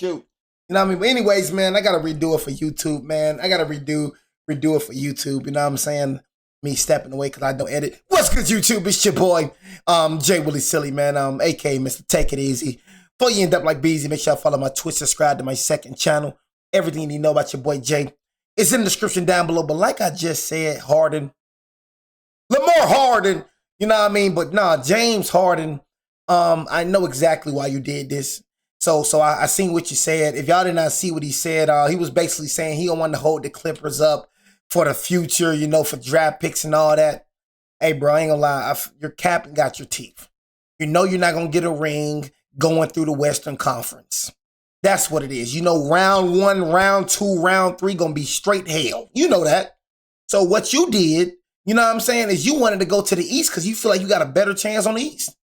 shoot. You know what I mean? But anyways, man, I gotta redo it for YouTube, man. I gotta redo it for YouTube. You know what I'm saying? Me stepping away because I don't edit. What's good, YouTube? It's your boy, Jay Willie Silly, man. AK Mr. Take It Easy. Before you end up like Beezy, make sure you follow my Twitch, subscribe to my second channel. Everything you need to know about your boy Jay is in the description down below. But like I just said, Harden, Lamar Harden, you know what I mean? But nah, James Harden, I know exactly why you did this. So I seen what you said. If y'all did not see what he said, he was basically saying he don't want to hold the Clippers up for the future, you know, for draft picks and all that. Hey, bro, I ain't gonna lie. Your captain got your teeth. You know you're not gonna get a ring going through the Western Conference. That's what it is. You know, round 1, round 2, round 3 gonna be straight hell. You know that. So what you did, you know what I'm saying, is you wanted to go to the East because you feel like you got a better chance on the East.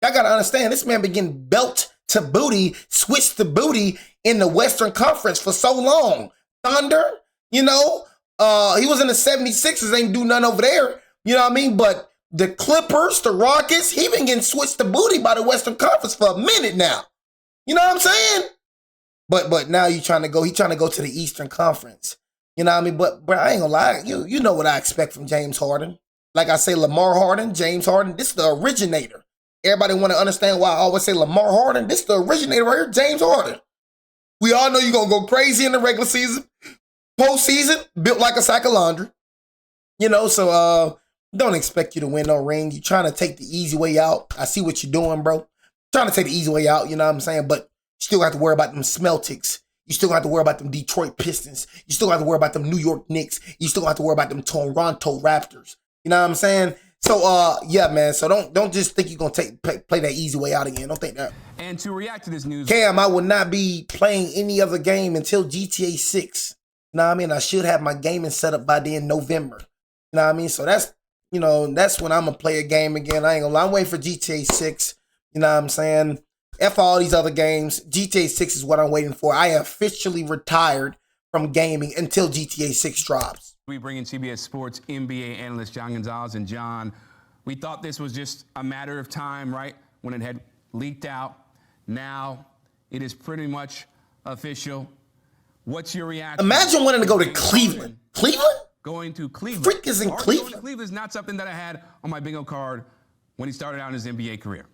Y'all gotta understand, this man been getting belt to booty, switched to booty in the Western Conference for so long. Thunder, you know, he was in the 76ers, ain't do nothing over there. You know what I mean? But the Clippers, the Rockets, he been getting switched to booty by the Western Conference for a minute now. You know what I'm saying? But now he trying to go to the Eastern Conference. You know what I mean? But I ain't gonna lie, you know what I expect from James Harden. Like I say, Lamar Harden, James Harden, this is the originator. Everybody want to understand why I always say Lamar Harden. This is the originator right here, James Harden. We all know you're going to go crazy in the regular season. Postseason, built like a sack of laundry. You know, so don't expect you to win no ring. You're trying to take the easy way out. I see what you're doing, bro. Trying to take the easy way out, you know what I'm saying? But you still have to worry about them Celtics. You still have to worry about them Detroit Pistons. You still have to worry about them New York Knicks. You still have to worry about them Toronto Raptors. You know what I'm saying? So, yeah, man. So don't just think you're going to play that easy way out again. Don't think that. And to react to this news, Cam, I will not be playing any other game until GTA 6. You know what I mean? I should have my gaming set up by then November. You know what I mean? So that's, you know, that's when I'm going to play a game again. I ain't going to lie. I'm waiting for GTA 6. You know what I'm saying? F all these other games. GTA 6 is what I'm waiting for. I officially retired from gaming until GTA 6 drops. We bring in CBS Sports NBA analyst John Gonzalez. And John, we thought this was just a matter of time, right? When it had leaked out. Now it is pretty much official. What's your reaction? Imagine wanting to go to Cleveland. Cleveland? Going to Cleveland. Freak is in Cleveland. Going to Cleveland is not something that I had on my bingo card when he started out his NBA career.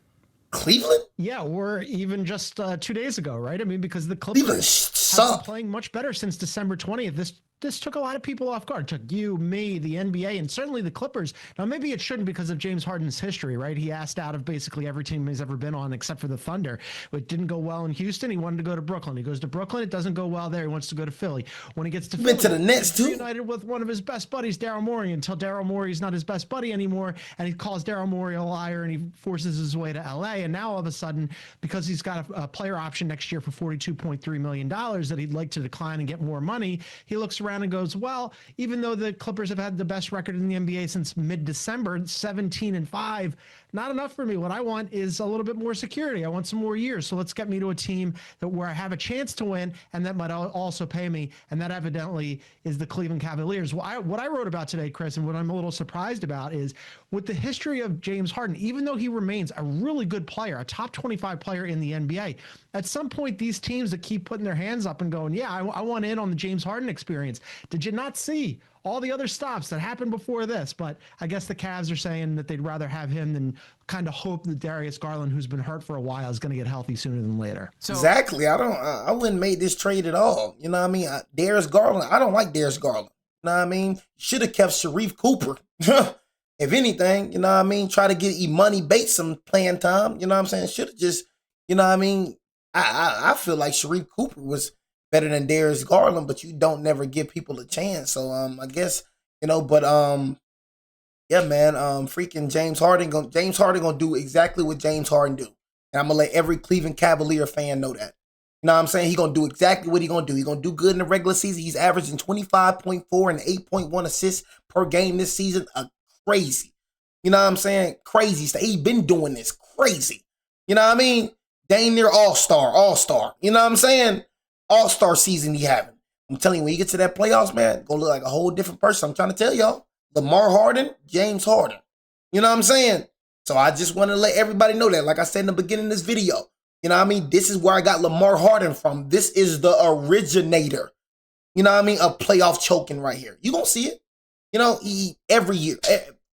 Cleveland? Yeah, or even just 2 days ago, right? I mean, because the Clippers have been playing much better since December 20th. This took a lot of people off guard. It took you, me, the NBA, and certainly the Clippers. Now, maybe it shouldn't because of James Harden's history, right? He asked out of basically every team he's ever been on except for the Thunder. It didn't go well in Houston. He wanted to go to Brooklyn. He goes to Brooklyn. It doesn't go well there. He wants to go to Philly. When he gets to Philly, to the Nets too. Reunited with one of his best buddies, Daryl Morey, until Daryl Morey's not his best buddy anymore, and he calls Daryl Morey a liar, and he forces his way to LA. And now all of a sudden, because he's got a player option next year for $42.3 million that he'd like to decline and get more money, he looks around and goes, well, even though the Clippers have had the best record in the NBA since mid-December, 17-5, not enough for me. What I want is a little bit more security. I want some more years. So let's get me to a team where I have a chance to win and that might also pay me. And that evidently is the Cleveland Cavaliers. What I wrote about today, Chris, and what I'm a little surprised about is with the history of James Harden, even though he remains a really good player, a top 25 player in the NBA, at some point, these teams that keep putting their hands up and going, yeah, I want in on the James Harden experience. Did you not see all the other stops that happened before this? But I guess the Cavs are saying that they'd rather have him than kind of hope that Darius Garland, who's been hurt for a while, is going to get healthy sooner than later. So, exactly. I wouldn't make this trade at all. You know what I mean? Darius Garland, I don't like Darius Garland. You know what I mean? Should have kept Sharif Cooper. If anything, you know what I mean? Try to get Imani Bates some playing time. You know what I'm saying? Should have just, you know what I mean? I feel like Sharif Cooper was better than Darius Garland, but you don't never give people a chance. So I guess, you know, but yeah, man, freaking James Harden gonna do exactly what James Harden do. And I'm gonna let every Cleveland Cavalier fan know that. You know what I'm saying? He gonna do exactly what he gonna do. He gonna do good in the regular season. He's averaging 25.4 and 8.1 assists per game this season. Crazy. You know what I'm saying? Crazy. He been doing this. Crazy. You know what I mean? Dang near all-star. You know what I'm saying? All-star season he having. I'm telling you, when you get to that playoffs, man, gonna look like a whole different person. I'm trying to tell y'all. Lamar Harden, James Harden. You know what I'm saying? So I just want to let everybody know that. Like I said in the beginning of this video, You know what I mean? This is where I got Lamar Harden from. This is the originator, you know what I mean, of playoff choking right here. You gonna see it. You know, every year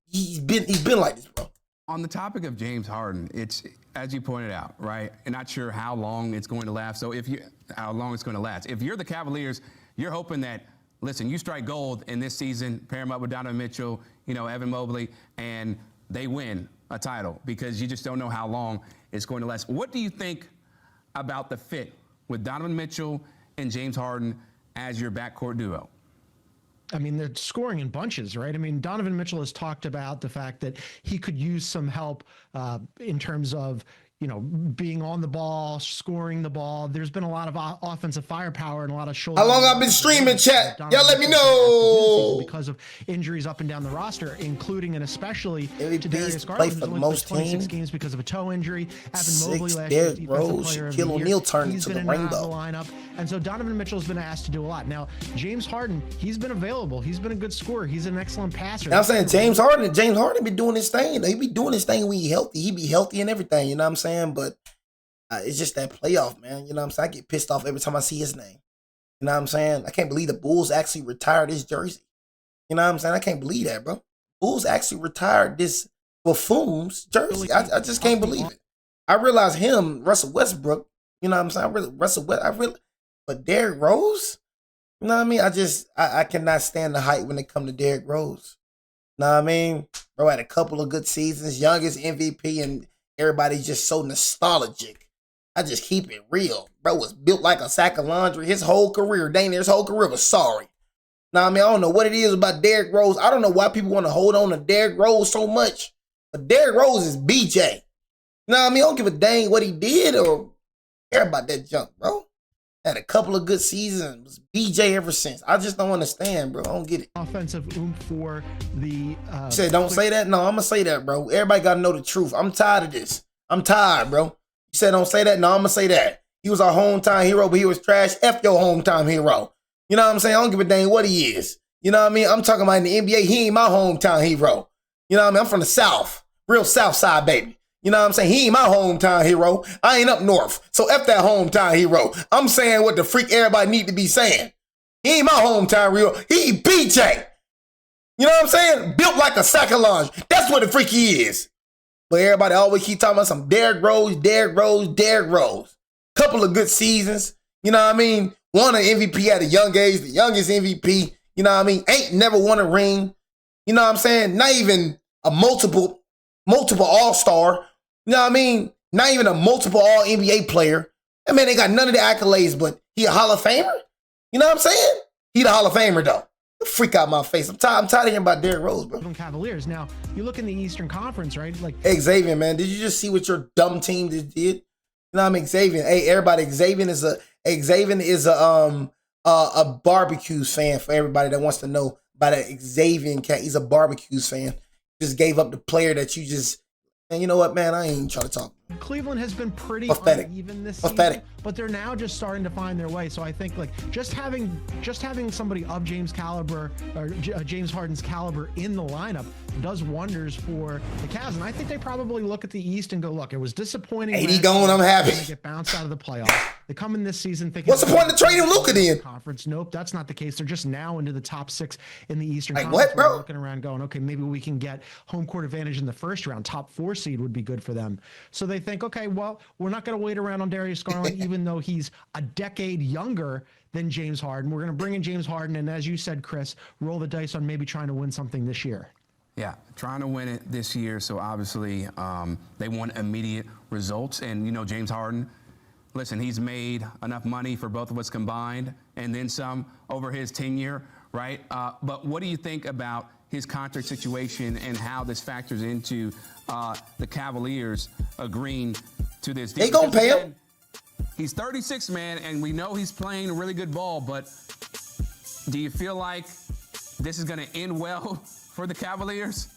he's been like this, bro. On the topic of James Harden, it's, as you pointed out, right? And not sure how long it's going to last. So how long it's going to last. If you're the Cavaliers, you're hoping that, listen, you strike gold in this season, pair them up with Donovan Mitchell, you know, Evan Mobley, and they win a title because you just don't know how long it's going to last. What do you think about the fit with Donovan Mitchell and James Harden as your backcourt duo? I mean, they're scoring in bunches, right? I mean, Donovan Mitchell has talked about the fact that he could use some help in terms of, you know, being on the ball, scoring the ball. There's been a lot of offensive firepower and a lot of shoulder. How long I've been streaming, chat? Y'all let me know. Because of injuries up and down the roster, including and especially to MVPs Darius play Garland, for who's the only most played 26 teams. games because of a toe injury. Evan Mobley last year, Derrick defensive Rose, player of Shaquille the year. O'Neal turned He's into been the in and out of rainbow. the lineup. And so Donovan Mitchell's been asked to do a lot. Now, James Harden, he's been available. He's been a good scorer. He's an excellent passer. And I'm saying James Harden be doing his thing. He be doing his thing when he healthy. He be healthy and everything, you know what I'm saying? But it's just that playoff, man. You know what I'm saying? I get pissed off every time I see his name. You know what I'm saying? I can't believe the Bulls actually retired his jersey. You know what I'm saying? I can't believe that, bro. Bulls actually retired this buffoon's jersey. I just can't believe it. I realize him, Russell Westbrook, you know what I'm saying? But Derrick Rose, you know what I mean? I cannot stand the hype when it come to Derrick Rose. You know what I mean? Bro had a couple of good seasons, youngest MVP, and everybody's just so nostalgic. I just keep it real. Bro was built like a sack of laundry. His whole career, dang, his whole career was sorry. Now, I mean, I don't know what it is about Derrick Rose. I don't know why people want to hold on to Derrick Rose so much. But Derrick Rose is BJ. You know what I mean? I don't give a dang what he did or care about that junk, bro. Had a couple of good seasons. Was BJ ever since. I just don't understand, bro. I don't get it. Offensive oomph for the... You said don't say that? No, I'm going to say that, bro. Everybody got to know the truth. I'm tired of this. I'm tired, bro. You said don't say that? No, I'm going to say that. He was our hometown hero, but he was trash. F your hometown hero. You know what I'm saying? I don't give a dang what he is. You know what I mean? I'm talking about in the NBA. He ain't my hometown hero. You know what I mean? I'm from the South. Real South side, baby. You know what I'm saying? He ain't my hometown hero. I ain't up north. So F that hometown hero. I'm saying what the freak everybody need to be saying. He ain't my hometown hero. He BJ. You know what I'm saying? Built like a sack of laundry. That's what the freak he is. But everybody always keep talking about some Derrick Rose. Couple of good seasons. You know what I mean? Won an MVP at a young age, the youngest MVP. You know what I mean? Ain't never won a ring. You know what I'm saying? Not even a multiple all-star. You know what I mean? Not even a multiple all-NBA player. I mean, they got none of the accolades, but he a Hall of Famer? You know what I'm saying? He the Hall of Famer, though. Freak out my face. I'm tired of hearing about Derrick Rose, bro. Cavaliers. Now, you look in the Eastern Conference, right? Like Xavier, man. Did you just see what your dumb team just did? You know what I mean? Xavier. Hey, everybody, Xavier is a barbecues fan for everybody that wants to know about that Xavier cat. He's a barbecues fan. Just gave up the player that you just, and you know what, man? I ain't even trying to talk. Cleveland has been pretty Pathetic. uneven this season, but they're now just starting to find their way. So I think like just having somebody of James caliber or James Harden's caliber in the lineup does wonders for the Cavs. And I think they probably look at the East and go, look, it was disappointing. 80 going, I'm happy. They get bounced out of the playoffs. They come in this season thinking, what's the point of trading Luka then? Conference? Nope, that's not the case. They're just now into the top 6 in the Eastern like Conference. What, bro? Looking around going, okay, maybe we can get home court advantage in the first round. Top 4 seed would be good for them. So they think, okay, well, we're not going to wait around on Darius Garland, even though he's a decade younger than James Harden. We're going to bring in James Harden, and as you said, Chris, roll the dice on maybe trying to win something this year. Yeah, trying to win it this year. So obviously they want immediate results. And, you know, James Harden, listen, he's made enough money for both of us combined and then some over his tenure, right? But what do you think about his contract situation and how this factors into the Cavaliers agreeing to this deal? They gonna pay him. He's 36, man, and we know he's playing really good ball, but do you feel like this is going to end well for the Cavaliers?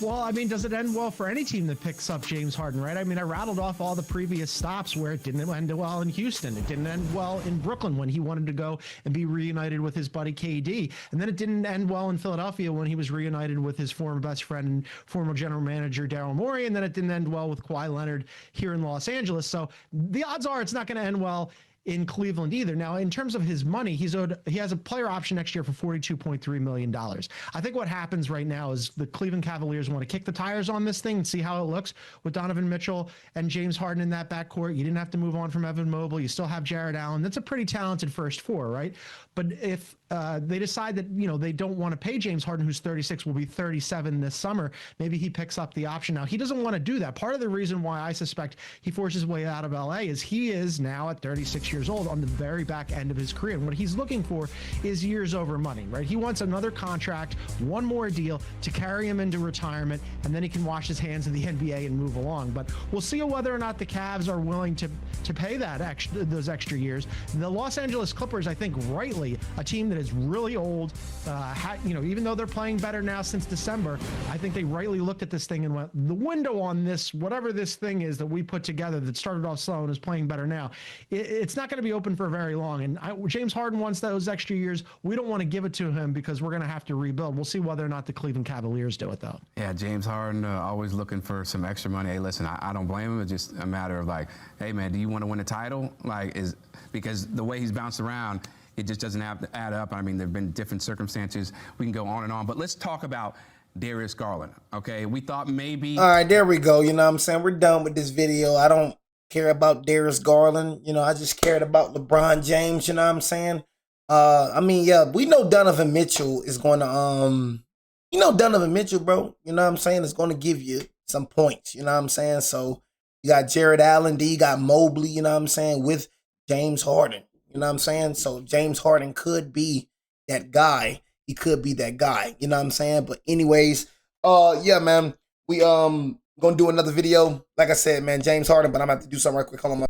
Well, I mean, does it end well for any team that picks up James Harden, right? I mean, I rattled off all the previous stops where it didn't end well in Houston. It didn't end well in Brooklyn when he wanted to go and be reunited with his buddy KD. And then it didn't end well in Philadelphia when he was reunited with his former best friend and former general manager, Daryl Morey. And then it didn't end well with Kawhi Leonard here in Los Angeles. So the odds are it's not going to end well in Cleveland either. Now, in terms of his money, he has a player option next year for $42.3 million. I think what happens right now is the Cleveland Cavaliers want to kick the tires on this thing and see how it looks with Donovan Mitchell and James Harden in that backcourt. You didn't have to move on from Evan Mobley. You still have Jared Allen. That's a pretty talented first four, right? But if they decide that, they don't want to pay James Harden, who's 36, will be 37 this summer, maybe he picks up the option. Now, he doesn't want to do that. Part of the reason why I suspect he forces his way out of LA is he is now at 36 years old on the very back end of his career. And what he's looking for is years over money, right? He wants another contract, one more deal to carry him into retirement, and then he can wash his hands in the NBA and move along. But we'll see whether or not the Cavs are willing to pay those extra years. The Los Angeles Clippers, I think rightly, a team that is really old, even though they're playing better now since December, I think they rightly looked at this thing and went, the window on this, whatever this thing is that we put together that started off slow and is playing better now, it's not going to be open for very long. And James Harden wants those extra years. We don't want to give it to him because we're going to have to rebuild. We'll see whether or not the Cleveland Cavaliers do it, though. Yeah, James Harden always looking for some extra money. Hey, listen, I don't blame him. It's just a matter of like, hey, man, do you want to win a title? Because the way he's bounced around, it just doesn't have to add up. I mean, there have been different circumstances. We can go on and on. But let's talk about Darius Garland, okay? We thought maybe... All right, there we go. You know what I'm saying? We're done with this video. I don't care about Darius Garland. I just cared about LeBron James. You know what I'm saying? We know Donovan Mitchell is going to... Donovan Mitchell, bro. You know what I'm saying? Is going to give you some points. You know what I'm saying? So you got Jared Allen. You got Mobley, you know what I'm saying, with James Harden. You know what I'm saying? So James Harden could be that guy. He could be that guy. You know what I'm saying? But anyways, yeah, man. We gonna do another video. Like I said, man, James Harden, but I'm gonna have to do something right quick. Hold on.